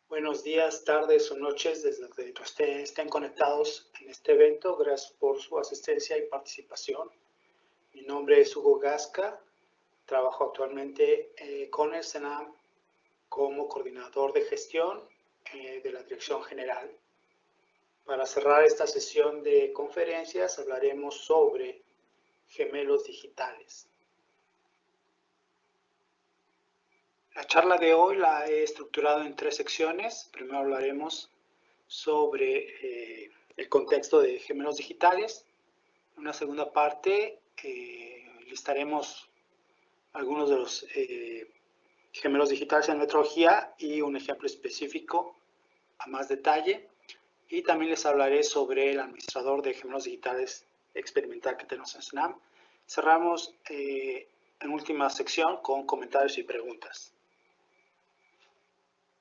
Buenos días, tardes o noches desde donde estén conectados en este evento. Gracias por su asistencia y participación. Mi nombre es Hugo Gasca. Trabajo actualmente con el SENAM como coordinador de gestión de la Dirección General. Para cerrar esta sesión de conferencias hablaremos sobre gemelos digitales. La charla de hoy la he estructurado en 3 secciones. Primero hablaremos sobre el contexto de gemelos digitales. En una segunda parte listaremos algunos de los gemelos digitales en metrología y un ejemplo específico a más detalle. Y también les hablaré sobre el administrador de gemelos digitales experimental que tenemos en SNAM. Cerramos en última sección con comentarios y preguntas.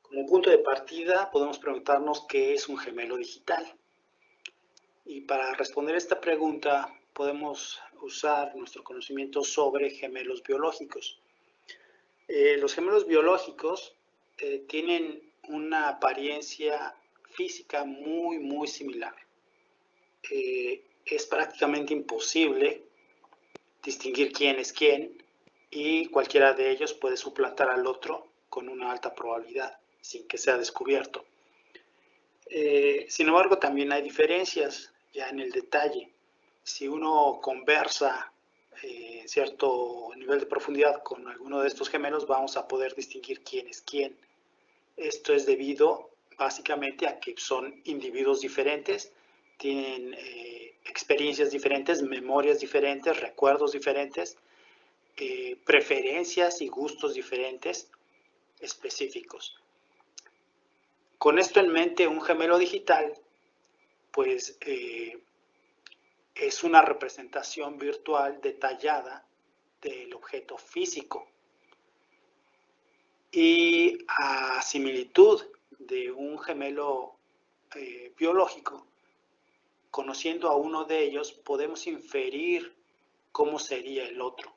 Como punto de partida podemos preguntarnos qué es un gemelo digital. Y para responder esta pregunta podemos usar nuestro conocimiento sobre gemelos biológicos. Los gemelos biológicos tienen una apariencia física muy similar. Es prácticamente imposible distinguir quién es quién y cualquiera de ellos puede suplantar al otro con una alta probabilidad sin que sea descubierto. Sin embargo, también hay diferencias ya en el detalle. Si uno conversa en cierto nivel de profundidad con alguno de estos gemelos, vamos a poder distinguir quién es quién. Esto es debido básicamente a que son individuos diferentes, tienen experiencias diferentes, memorias diferentes, recuerdos diferentes, preferencias y gustos diferentes específicos. Con esto en mente, un gemelo digital pues es una representación virtual detallada del objeto físico. Y a similitud de un gemelo biológico, conociendo a uno de ellos, podemos inferir cómo sería el otro.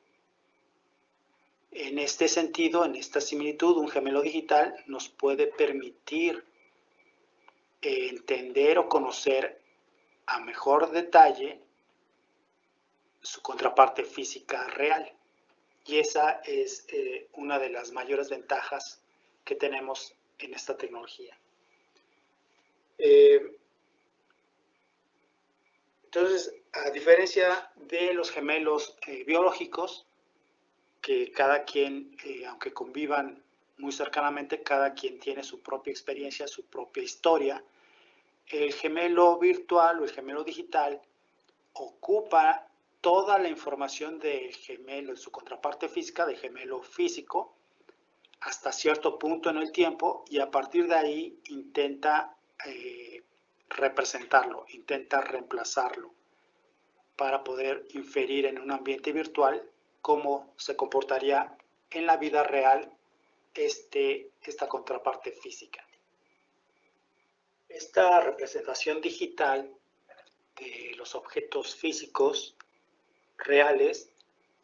En este sentido, en esta similitud, un gemelo digital nos puede permitir entender o conocer a mejor detalle su contraparte física real. Y esa es una de las mayores ventajas que tenemos en esta tecnología. Entonces, a diferencia de los gemelos biológicos, que cada quien, aunque convivan muy cercanamente, cada quien tiene su propia experiencia, su propia historia, el gemelo virtual o el gemelo digital ocupa toda la información del gemelo, de su contraparte física, del gemelo físico, hasta cierto punto en el tiempo, y a partir de ahí intenta representarlo, intenta reemplazarlo para poder inferir en un ambiente virtual cómo se comportaría en la vida real esta contraparte física. Esta representación digital de los objetos físicos reales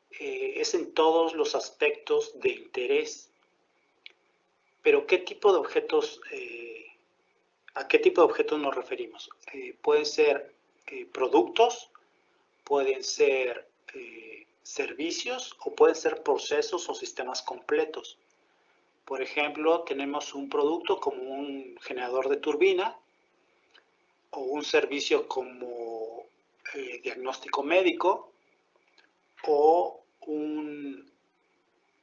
es en todos los aspectos de interés. Pero ¿qué tipo de objetos, a qué tipo de objetos nos referimos? Pueden ser productos, pueden ser servicios o pueden ser procesos o sistemas completos. Por ejemplo, tenemos un producto como un generador de turbina o un servicio como diagnóstico médico o un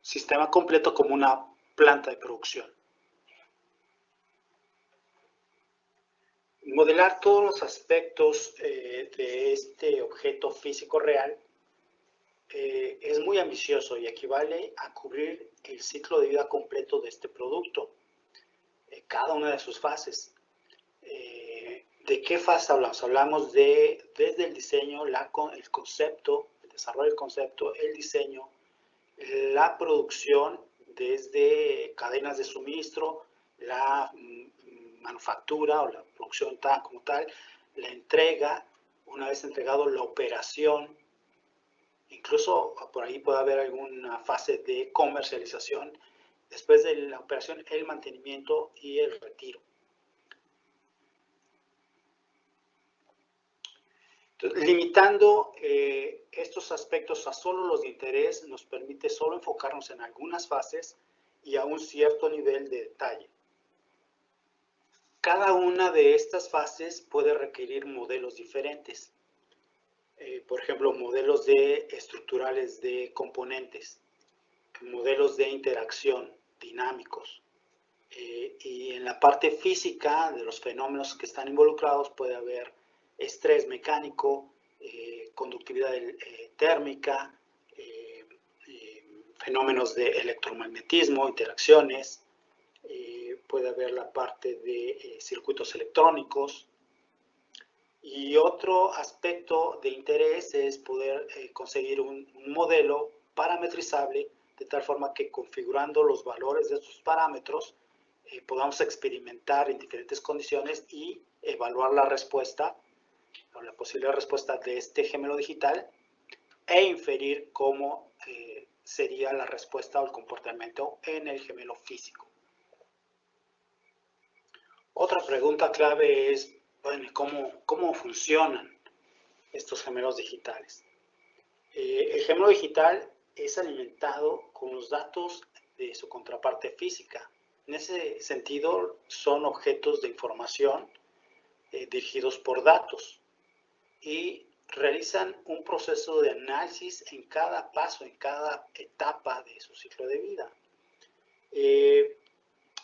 sistema completo como una planta de producción. Modelar todos los aspectos de este objeto físico real es muy ambicioso y equivale a cubrir el ciclo de vida completo de este producto, cada una de sus fases. ¿De qué fase hablamos? Hablamos desde el diseño, el concepto, el desarrollo del concepto, el diseño, la producción, desde cadenas de suministro, la manufactura o la producción como tal, la entrega, una vez entregado la operación, incluso por ahí puede haber alguna fase de comercialización, después de la operación, el mantenimiento y el retiro. Entonces, limitando estos aspectos a solo los de interés nos permite solo enfocarnos en algunas fases y a un cierto nivel de detalle. Cada una de estas fases puede requerir modelos diferentes. Por ejemplo, modelos estructurales de componentes, modelos de interacción dinámicos. Y en la parte física de los fenómenos que están involucrados puede haber estrés mecánico, conductividad térmica, fenómenos de electromagnetismo, interacciones, puede haber la parte de circuitos electrónicos. Y otro aspecto de interés es poder conseguir un modelo parametrizable de tal forma que configurando los valores de estos parámetros podamos experimentar en diferentes condiciones y evaluar la respuesta o la posible respuesta de este gemelo digital e inferir cómo sería la respuesta o el comportamiento en el gemelo físico. Otra pregunta clave es, bueno, ¿cómo funcionan estos gemelos digitales? El gemelo digital es alimentado con los datos de su contraparte física. En ese sentido, son objetos de información dirigidos por datos y realizan un proceso de análisis en cada paso, en cada etapa de su ciclo de vida.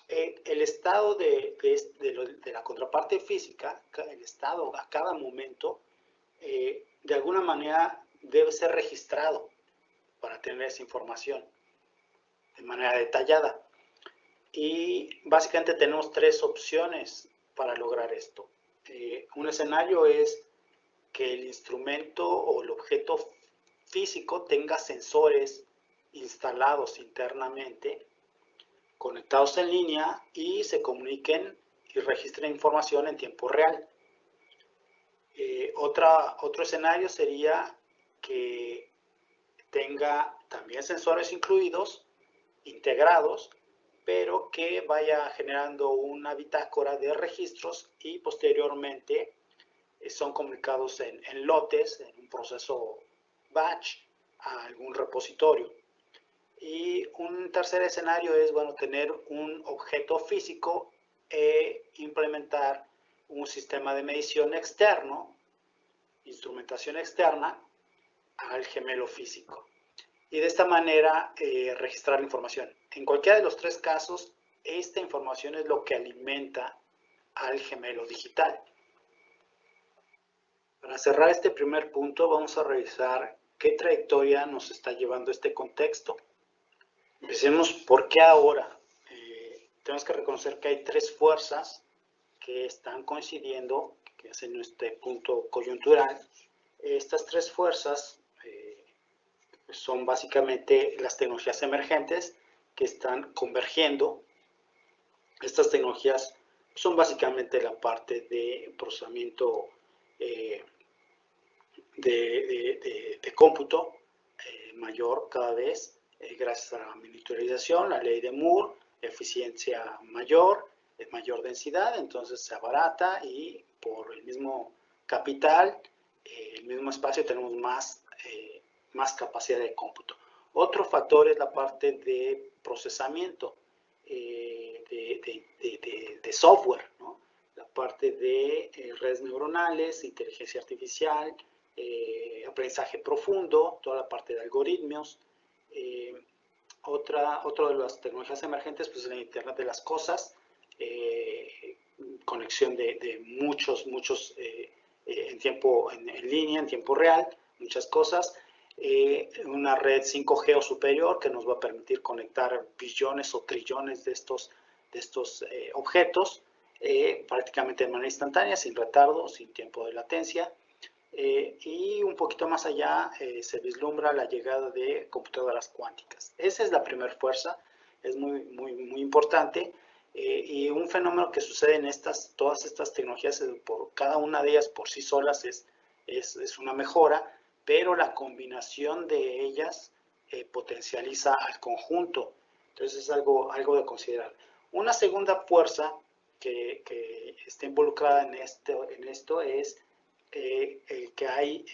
El estado de la contraparte física, el estado a cada momento, de alguna manera debe ser registrado para tener esa información de manera detallada. Y básicamente tenemos tres opciones para lograr esto. Un escenario es que el instrumento o el objeto físico tenga sensores instalados internamente, conectados en línea y se comuniquen y registren información en tiempo real. Otro escenario sería que tenga también sensores incluidos, integrados, pero que vaya generando una bitácora de registros y posteriormente son comunicados en lotes, en un proceso batch, a algún repositorio. Y un tercer escenario es, bueno, tener un objeto físico e implementar un sistema de medición externo, instrumentación externa, al gemelo físico. Y de esta manera registrar la información. En cualquiera de los tres casos, esta información es lo que alimenta al gemelo digital. Para cerrar este primer punto, vamos a revisar qué trayectoria nos está llevando este contexto. Empecemos por qué ahora. Tenemos que reconocer que hay tres fuerzas que están coincidiendo, que hacen este punto coyuntural. Estas tres fuerzas son básicamente las tecnologías emergentes que están convergiendo. Estas tecnologías son básicamente la parte de procesamiento de cómputo mayor cada vez, gracias a la miniaturización, la ley de Moore, eficiencia mayor, mayor densidad, entonces se abarata y por el mismo capital, el mismo espacio, tenemos más capacidad de cómputo. Otro factor es la parte de procesamiento de software, ¿no? La parte de redes neuronales, inteligencia artificial, aprendizaje profundo, toda la parte de algoritmos. Otra de las tecnologías emergentes pues, es la Internet de las Cosas, conexión de muchos en línea, en tiempo real, muchas cosas. Una red 5G o superior que nos va a permitir conectar billones o trillones de estos objetos prácticamente de manera instantánea, sin retardo, sin tiempo de latencia. Y un poquito más allá se vislumbra la llegada de computadoras cuánticas. Esa es la primera fuerza, es muy importante. Y un fenómeno que sucede en todas estas tecnologías, por cada una de ellas por sí solas es una mejora, pero la combinación de ellas potencializa al conjunto. Entonces es algo de considerar. Una segunda fuerza que está involucrada en esto es que hay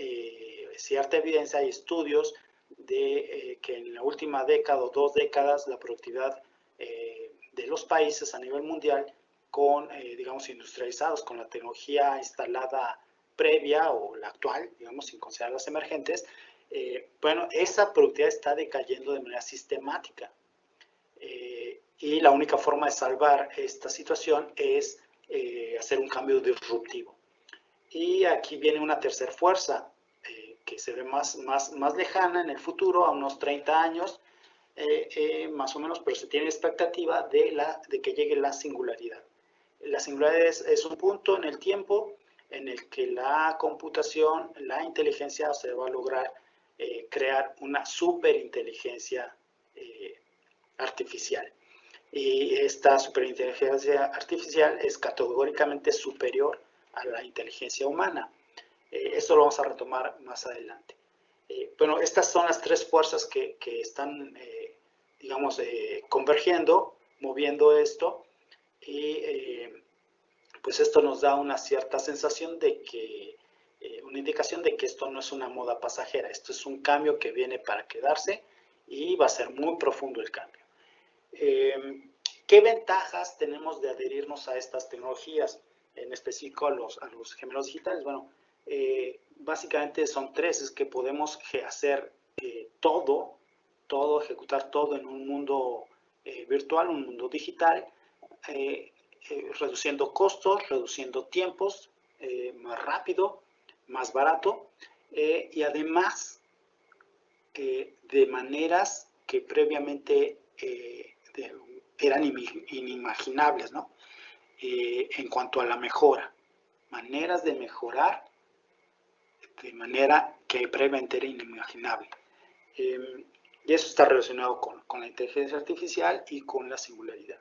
cierta evidencia, hay estudios de que en la última década o 2 décadas la productividad de los países a nivel mundial con, digamos, industrializados, con la tecnología instalada previa o la actual, digamos, sin considerar las emergentes, bueno, esa productividad está decayendo de manera sistemática. Y la única forma de salvar esta situación es hacer un cambio disruptivo. Y aquí viene una tercera fuerza que se ve más lejana en el futuro, a unos 30 años, más o menos, pero se tiene expectativa de que llegue la singularidad. La singularidad es un punto en el tiempo en el que la computación, la inteligencia, se va a lograr crear una superinteligencia artificial. Y esta superinteligencia artificial es categóricamente superior a la inteligencia humana. Esto lo vamos a retomar más adelante. Bueno, estas son las tres fuerzas que están, digamos, convergiendo, moviendo esto, y pues esto nos da una cierta sensación de que, una indicación de que esto no es una moda pasajera, esto es un cambio que viene para quedarse y va a ser muy profundo el cambio. ¿Qué ventajas tenemos de adherirnos a estas tecnologías, en específico a los gemelos digitales? Bueno, básicamente son tres, es que podemos hacer todo, ejecutar todo en un mundo virtual, un mundo digital, reduciendo costos, reduciendo tiempos, más rápido, más barato, y además de maneras que previamente eran inimaginables, ¿no? En cuanto a la mejora, maneras de mejorar de manera que previamente era inimaginable. Y eso está relacionado con la inteligencia artificial y con la singularidad.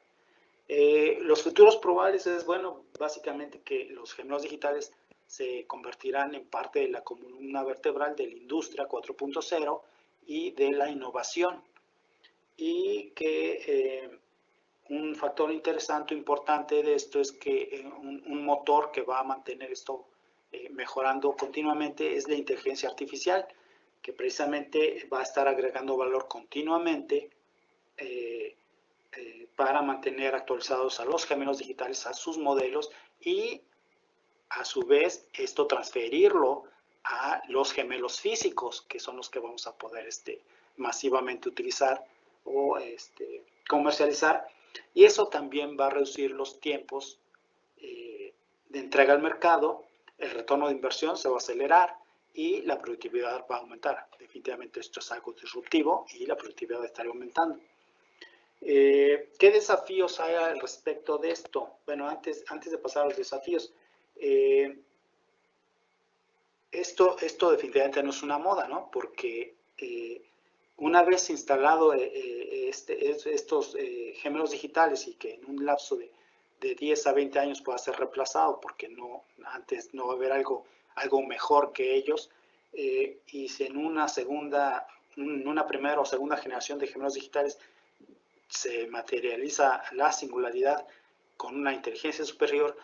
Los futuros probables es, bueno, básicamente que los gemelos digitales se convertirán en parte de la columna vertebral de la industria 4.0 y de la innovación. Y que un factor interesante, importante de esto es que un motor que va a mantener esto mejorando continuamente es la inteligencia artificial, que precisamente va a estar agregando valor continuamente para mantener actualizados a los gemelos digitales, a sus modelos, y a su vez esto transferirlo a los gemelos físicos, que son los que vamos a poder masivamente utilizar o comercializar, y eso también va a reducir los tiempos de entrega al mercado, el retorno de inversión se va a acelerar y la productividad va a aumentar. Definitivamente esto es algo disruptivo y la productividad va a estar aumentando. ¿Qué desafíos hay al respecto de esto? Bueno, antes de pasar a los desafíos, esto definitivamente no es una moda, ¿no? Porque una vez instalado estos gemelos digitales y que en un lapso de 10 a 20 años pueda ser reemplazado, porque antes no va a haber algo mejor que ellos, y si en una primera o segunda generación de gemelos digitales se materializa la singularidad con una inteligencia superior,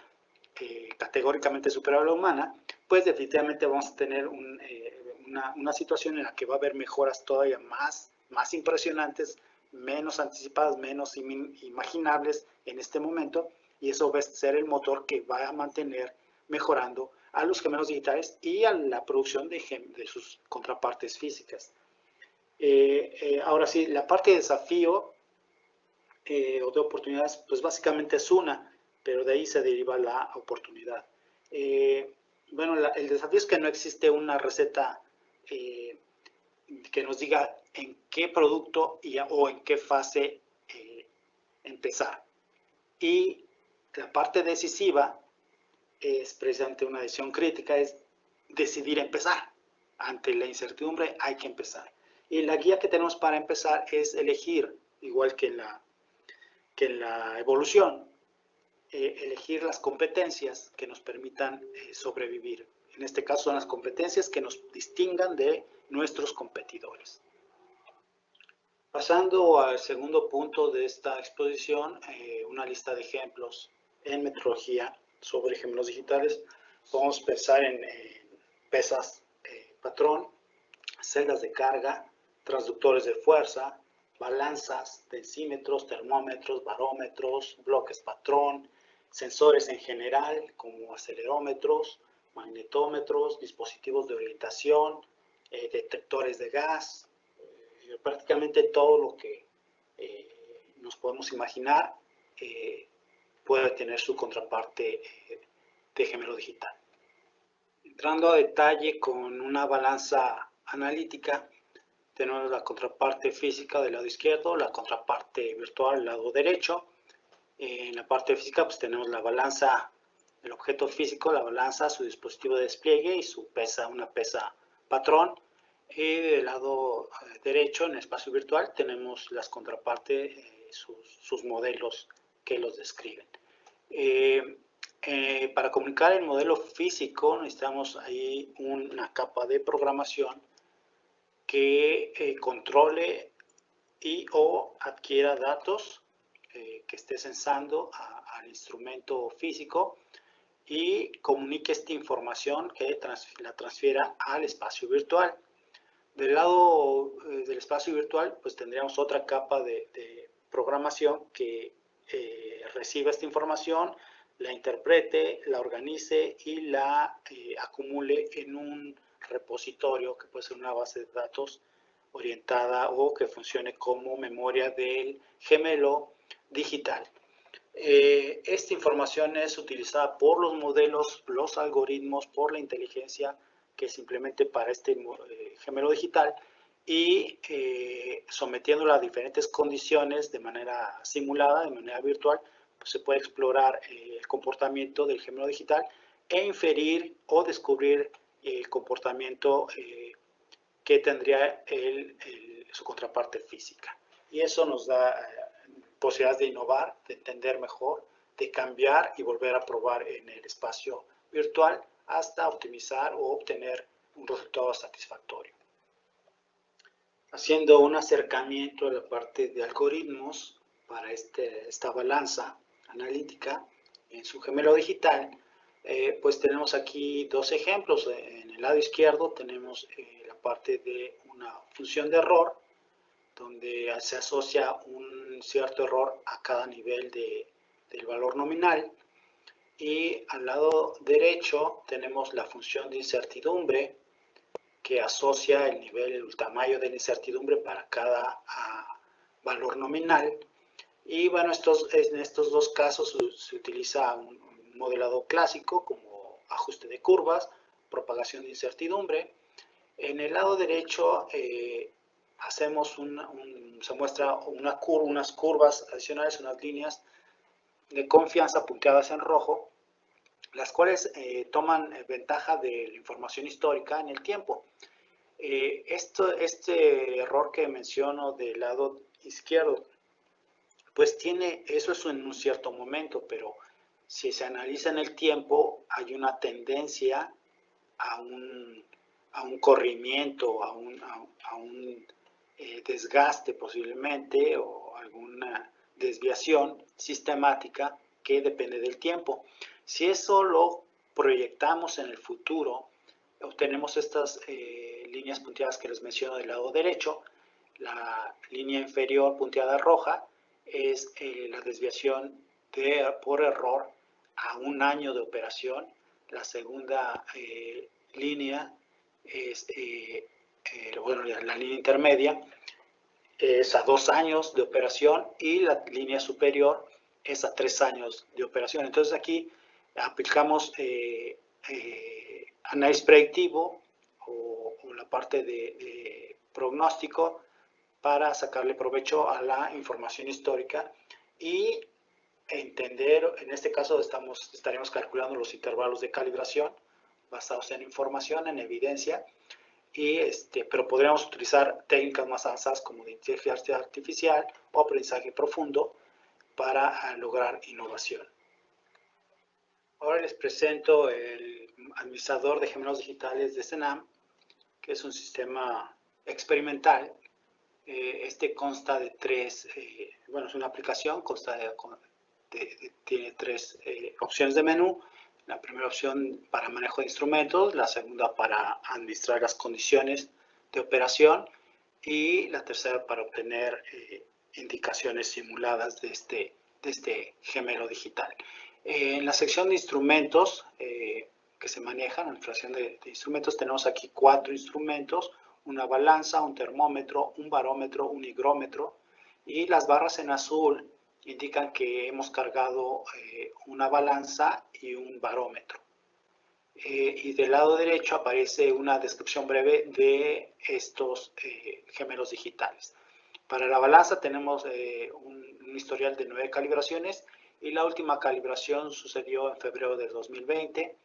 categóricamente superior a la humana, pues definitivamente vamos a tener una situación en la que va a haber mejoras todavía más impresionantes, menos anticipadas, menos imaginables en este momento, y eso va a ser el motor que va a mantener mejorando a los gemelos digitales y a la producción de sus contrapartes físicas. Ahora sí, la parte de desafío o de oportunidades, pues básicamente es una, pero de ahí se deriva la oportunidad. Bueno, el desafío es que no existe una receta que nos diga en qué producto o en qué fase empezar. Y la parte decisiva es precisamente una decisión crítica, es decidir empezar. Ante la incertidumbre hay que empezar. Y la guía que tenemos para empezar es elegir, igual que en la evolución, elegir las competencias que nos permitan sobrevivir. En este caso son las competencias que nos distingan de nuestros competidores. Pasando al segundo punto de esta exposición, una lista de ejemplos en metrología sobre gemelos digitales. Podemos pensar en pesas patrón, celdas de carga, transductores de fuerza, balanzas, densímetros, termómetros, barómetros, bloques patrón, sensores en general como acelerómetros, magnetómetros, dispositivos de orientación, detectores de gas, prácticamente todo lo que nos podemos imaginar puede tener su contraparte de gemelo digital. Entrando a detalle con una balanza analítica, tenemos la contraparte física del lado izquierdo, la contraparte virtual del lado derecho. En la parte física pues tenemos la balanza, el objeto físico, la balanza, su dispositivo de despliegue y su pesa, una pesa patrón. Y del lado derecho, en el espacio virtual, tenemos las contrapartes, sus modelos que los describen. Para comunicar el modelo físico necesitamos ahí una capa de programación que controle y o adquiera datos que esté censando al instrumento físico y comunique esta información que la transfiera al espacio virtual. Del lado del espacio virtual, pues tendríamos otra capa de programación que reciba esta información, la interprete, la organice y la acumule en un repositorio que puede ser una base de datos orientada o que funcione como memoria del gemelo digital. Esta información es utilizada por los modelos, los algoritmos, por la inteligencia que simplemente para este gemelo digital y sometiéndolo a diferentes condiciones de manera simulada, de manera virtual, pues se puede explorar el comportamiento del gemelo digital e inferir o descubrir el comportamiento que tendría su contraparte física. Y eso nos da posibilidades de innovar, de entender mejor, de cambiar y volver a probar en el espacio virtual hasta optimizar o obtener un resultado satisfactorio. Haciendo un acercamiento a la parte de algoritmos para esta balanza analítica en su gemelo digital, pues tenemos aquí dos ejemplos. En el lado izquierdo tenemos la parte de una función de error, donde se asocia un cierto error a cada nivel del valor nominal. Y al lado derecho tenemos la función de incertidumbre, que asocia el nivel, el tamaño de la incertidumbre para cada valor nominal. Y bueno, en estos dos casos se utiliza un modelado clásico como ajuste de curvas, propagación de incertidumbre. En el lado derecho se muestra unas curvas adicionales, unas líneas de confianza punteadas en rojo, las cuales toman ventaja de la información histórica en el tiempo. Este error que menciono del lado izquierdo, pues eso es en un cierto momento, pero si se analiza en el tiempo, hay una tendencia a un corrimiento, a un desgaste posiblemente o alguna desviación sistemática que depende del tiempo. Si eso lo proyectamos en el futuro, obtenemos estas líneas punteadas que les menciono del lado derecho. La línea inferior punteada roja es la desviación por error a un año de operación. La segunda línea es, bueno, la línea intermedia es a 2 años de operación y la línea superior es a 3 años de operación. Entonces aquí aplicamos análisis predictivo o la parte de pronóstico para sacarle provecho a la información histórica y entender, en este caso estaremos calculando los intervalos de calibración basados en información, en evidencia, pero podríamos utilizar técnicas más avanzadas como de inteligencia artificial o aprendizaje profundo para lograr innovación. Ahora les presento el administrador de gemelos digitales de CENAM, que es un sistema experimental Este consta de tres, bueno, es una aplicación, tiene tres opciones de menú. La primera opción para manejo de instrumentos, la segunda para administrar las condiciones de operación y la tercera para obtener indicaciones simuladas de este gemelo digital. En la sección de instrumentos que se manejan, en la sección de instrumentos, tenemos aquí 4 instrumentos: una balanza, un termómetro, un barómetro, un higrómetro, y las barras en azul indican que hemos cargado una balanza y un barómetro. Y del lado derecho aparece una descripción breve de estos gemelos digitales. Para la balanza tenemos un historial de 9 calibraciones y la última calibración sucedió en febrero de 2020.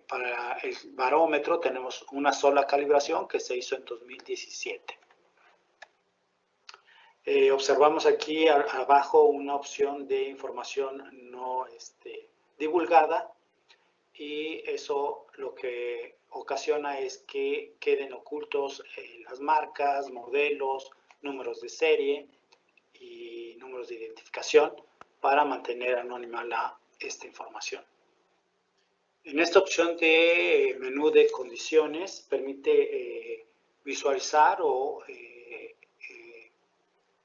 Para el barómetro tenemos una sola calibración que se hizo en 2017. Observamos aquí abajo una opción de información no divulgada, y eso lo que ocasiona es que queden ocultos las marcas, modelos, números de serie y números de identificación para mantener anónima esta información. En esta opción de menú de condiciones permite visualizar o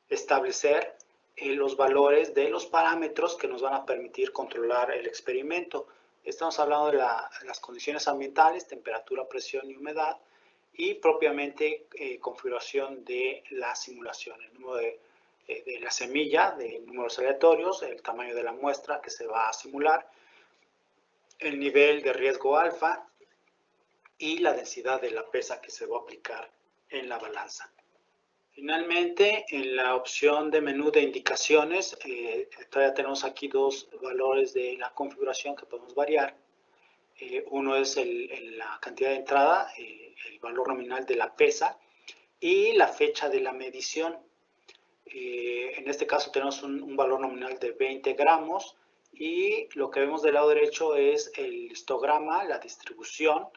establecer los valores de los parámetros que nos van a permitir controlar el experimento. Estamos hablando de las condiciones ambientales, temperatura, presión y humedad, y propiamente configuración de la simulación, el número de la semilla, de números aleatorios, el tamaño de la muestra que se va a simular, el nivel de riesgo alfa y la densidad de la pesa que se va a aplicar en la balanza. Finalmente, en la opción de menú de indicaciones, todavía tenemos aquí dos valores de la configuración que podemos variar. Uno es la cantidad de entrada, el valor nominal de la pesa y la fecha de la medición. En este caso tenemos un valor nominal de 20 gramos y lo que vemos del lado derecho es el histograma, la distribución,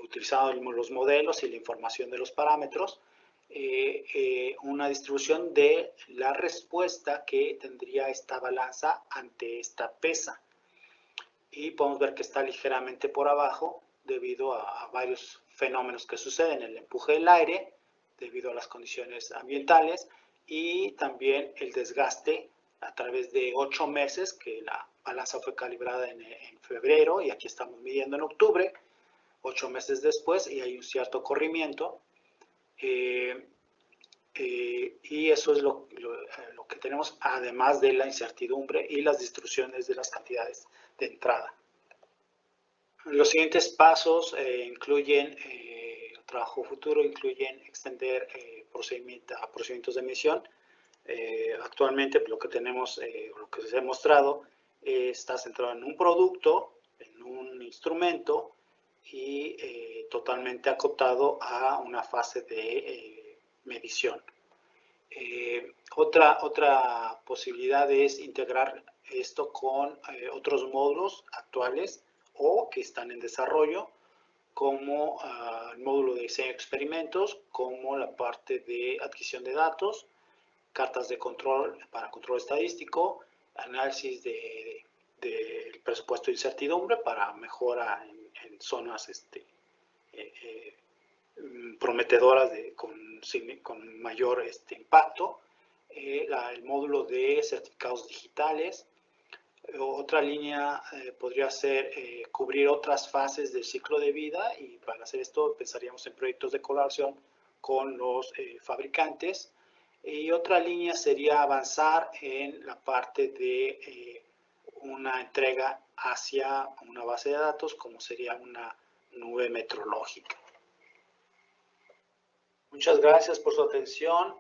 utilizando los modelos y la información de los parámetros. Una distribución de la respuesta que tendría esta balanza ante esta pesa, y podemos ver que está ligeramente por abajo debido a varios fenómenos que suceden: el empuje del aire debido a las condiciones ambientales y también el desgaste a través de 8 meses, que la balanza fue calibrada en febrero y aquí estamos midiendo en octubre, 8 meses después, y hay un cierto corrimiento. Y eso es lo que tenemos, además de la incertidumbre y las distribuciones de las cantidades de entrada. Los siguientes pasos incluyen, trabajo futuro, incluyen extender procedimientos de medición. Actualmente lo que tenemos, lo que se ha mostrado, está centrado en un producto, en un instrumento y totalmente acotado a una fase de medición. Otra posibilidad es integrar esto con otros módulos actuales o que están en desarrollo, como el módulo de diseño de experimentos, como la parte de adquisición de datos, cartas de control para control estadístico, análisis del presupuesto de incertidumbre para mejora en zonas prometedoras con mayor impacto, el módulo de certificados digitales. Otra línea podría ser cubrir otras fases del ciclo de vida, y para hacer esto pensaríamos en proyectos de colaboración con los fabricantes. Y otra línea sería avanzar en la parte de una entrega hacia una base de datos, como sería una nube meteorológica. Muchas gracias por su atención.